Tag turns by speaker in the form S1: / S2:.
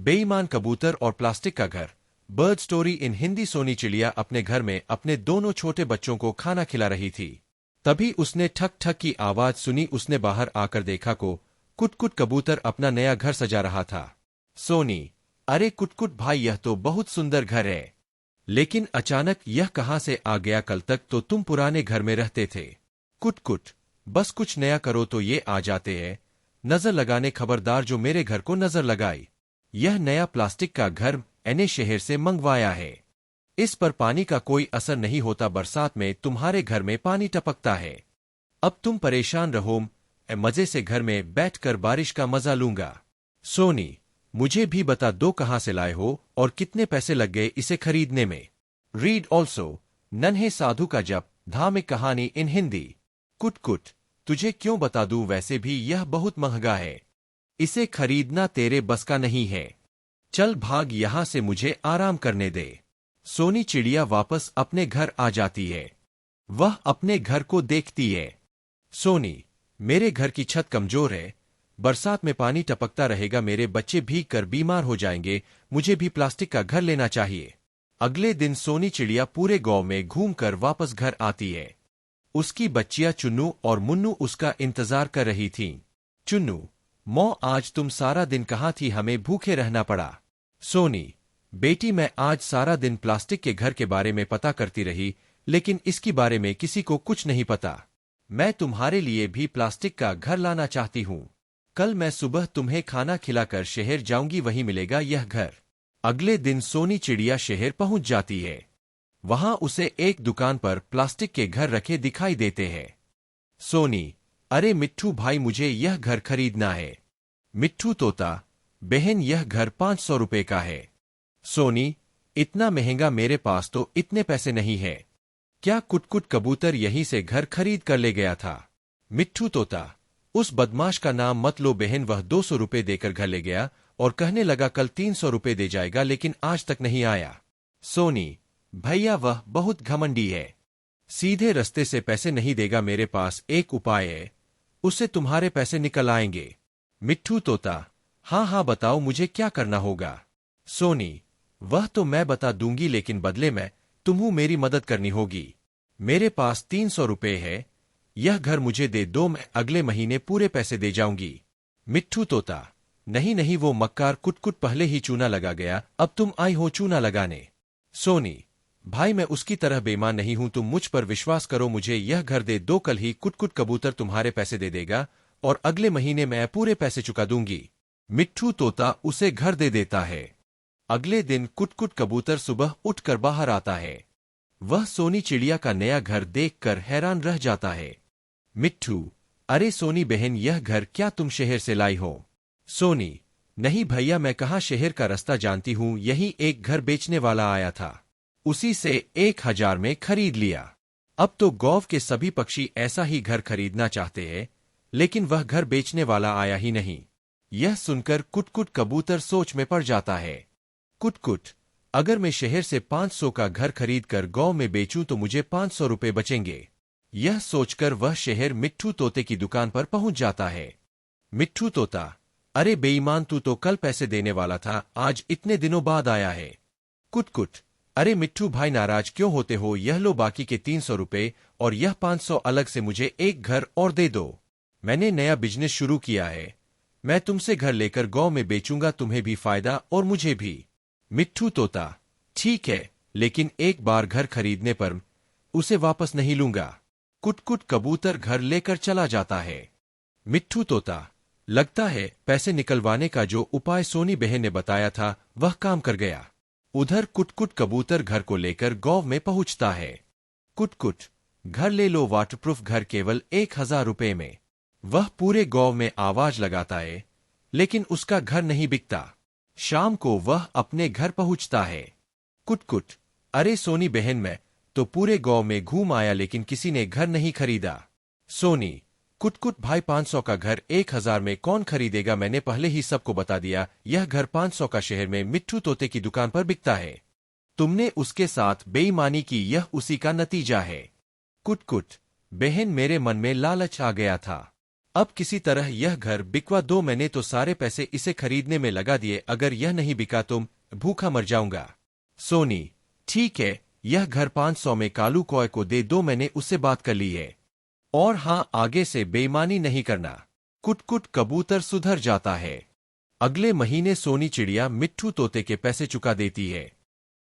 S1: बेईमान कबूतर और प्लास्टिक का घर। Bird story in Hindi. Soni चिड़िया अपने घर में अपने दोनों छोटे बच्चों को खाना खिला रही थी। तभी उसने ठक ठक की आवाज सुनी। उसने बाहर आकर देखा को कुटकुट कबूतर अपना नया घर सजा रहा था। सोनी, अरे कुटकुट भाई, यह तो बहुत सुंदर घर है, लेकिन अचानक यह कहाँ से आ गया? कल तक तो तुम पुराने घर में रहते थे। कुटकुट, बस कुछ नया करो तो ये आ जाते हैं। नजर लगाने, खबरदार जो मेरे घर को नजर लगाई। यह नया प्लास्टिक का घर मैंने शहर से मंगवाया है। इस पर पानी का कोई असर नहीं होता। बरसात में तुम्हारे घर में पानी टपकता है। अब तुम परेशान रहो, मैं मजे से घर में बैठकर बारिश का मजा लूंगा। सोनी, मुझे भी बता दो कहाँ से लाए हो और कितने पैसे लग गए इसे खरीदने में। रीड ऑल्सो नन्हे साधु का जप, धार्मिक कहानी इन हिंदी। कुटकुट, तुझे क्यों बता दूं, वैसे भी यह बहुत महंगा है। इसे खरीदना तेरे बस का नहीं है। चल भाग यहां से, मुझे आराम करने दे। सोनी चिड़िया वापस अपने घर आ जाती है। वह अपने घर को देखती है। सोनी, मेरे घर की छत कमजोर है, बरसात में पानी टपकता रहेगा, मेरे बच्चे भीग कर बीमार हो जाएंगे, मुझे भी प्लास्टिक का घर लेना चाहिए। अगले दिन सोनी चिड़िया पूरे गांव में घूमकर वापस घर आती है। उसकी बच्चियां चुन्नू और मुन्नू उसका इंतजार कर रही थीं। चुन्नू, मौ आज तुम सारा दिन कहाँ थी, हमें भूखे रहना पड़ा। सोनी, बेटी मैं आज सारा दिन प्लास्टिक के घर के बारे में पता करती रही, लेकिन इसके बारे में किसी को कुछ नहीं पता। मैं तुम्हारे लिए भी प्लास्टिक का घर लाना चाहती हूँ। कल मैं सुबह तुम्हें खाना खिलाकर शहर जाऊंगी, वहीं मिलेगा यह घर। अगले दिन सोनी चिड़िया शहर पहुंच जाती है। वहां उसे एक दुकान पर प्लास्टिक के घर रखे दिखाई देते हैं। सोनी, अरे मिट्ठू भाई, मुझे यह घर खरीदना है। मिट्ठू तोता, बहन यह घर 500 रुपए का है। सोनी, इतना महंगा, मेरे पास तो इतने पैसे नहीं है। क्या कुटकुट कबूतर यहीं से घर खरीद कर ले गया था? मिट्ठू तोता, उस बदमाश का नाम मत लो बहन, वह 200 रुपए देकर घर ले गया और कहने लगा कल 300 रुपए दे जाएगा, लेकिन आज तक नहीं आया। सोनी, भैया वह बहुत घमंडी है, सीधे रास्ते से पैसे नहीं देगा। मेरे पास एक उपाय है, उससे तुम्हारे पैसे निकल आएंगे। मिट्ठू तोता, हाँ हाँ बताओ, मुझे क्या करना होगा? सोनी, वह तो मैं बता दूंगी, लेकिन बदले में तुम्हें मेरी मदद करनी होगी। मेरे पास 300 रुपए है, यह घर मुझे दे दो, मैं अगले महीने पूरे पैसे दे जाऊंगी। मिट्ठू तोता, नहीं नहीं, वो मक्कार कुटकुट पहले ही चूना लगा गया, अब तुम आई हो चूना लगाने। सोनी, भाई मैं उसकी तरह बेईमान नहीं हूं, तुम मुझ पर विश्वास करो, मुझे यह घर दे दो, कल ही कुटकुट कबूतर तुम्हारे पैसे दे देगा और अगले महीने मैं पूरे पैसे चुका दूंगी। मिट्ठू तोता उसे घर दे देता है। अगले दिन कुटकुट कबूतर सुबह उठकर बाहर आता है। वह सोनी चिड़िया का नया घर देखकर हैरान रह जाता है। मिट्ठू, अरे सोनी बहन, यह घर क्या तुम शहर से लाई हो? सोनी, नहीं भैया, मैं कहाँ शहर का रास्ता जानती हूँ, यही एक घर बेचने वाला आया था, उसी से 1000 में खरीद लिया। अब तो गांव के सभी पक्षी ऐसा ही घर खरीदना चाहते हैं, लेकिन वह घर बेचने वाला आया ही नहीं। यह सुनकर कुटकुट कबूतर सोच में पड़ जाता है। कुटकुट, अगर मैं शहर से 500 का घर खरीदकर गांव में बेचूं तो मुझे 500 रुपए बचेंगे। यह सोचकर वह शहर मिट्ठू तोते की दुकान पर पहुंच जाता है। मिट्ठू तोता, अरे बेईमान, तू तो कल पैसे देने वाला था, आज इतने दिनों बाद आया है। कुटकुट, अरे मिट्ठू भाई नाराज क्यों होते हो, यह लो बाकी के 300 रुपए और यह 500 अलग से मुझे एक घर और दे दो। मैंने नया बिजनेस शुरू किया है, मैं तुमसे घर लेकर गांव में बेचूंगा, तुम्हें भी फायदा और मुझे भी। मिट्ठू तोता, ठीक है, लेकिन एक बार घर खरीदने पर उसे वापस नहीं लूंगा। कुटकुट कबूतर घर लेकर चला जाता है। मिट्ठू तोता, लगता है पैसे निकलवाने का जो उपाय सोनी बहन ने बताया था वह काम कर गया। उधर कुटकुट कबूतर घर को लेकर गांव में पहुंचता है। कुटकुट, घर ले लो, वाटरप्रूफ घर केवल 1000 रुपए में। वह पूरे गांव में आवाज लगाता है, लेकिन उसका घर नहीं बिकता। शाम को वह अपने घर पहुंचता है। कुटकुट, अरे सोनी बहन, मैं तो पूरे गांव में घूम आया, लेकिन किसी ने घर नहीं खरीदा। सोनी, कुटकुट भाई, 500 का घर 1000 में कौन खरीदेगा, मैंने पहले ही सबको बता दिया, यह घर 500 का शहर में मिट्ठू तोते की दुकान पर बिकता है। तुमने उसके साथ बेईमानी की, यह उसी का नतीजा है। कुटकुट, बहन, मेरे मन में लालच आ गया था, अब किसी तरह यह घर बिकवा दो, मैंने तो सारे पैसे इसे खरीदने में लगा दिए, अगर यह नहीं बिका तो भूखा मर जाऊंगा। सोनी, ठीक है, यह घर 500 में कालू कॉय को दे दो, मैंने उससे बात कर ली है। और हाँ, आगे से बेईमानी नहीं करना। कुट कुट कबूतर सुधर जाता है। अगले महीने सोनी चिड़िया मिट्ठू तोते के पैसे चुका देती है।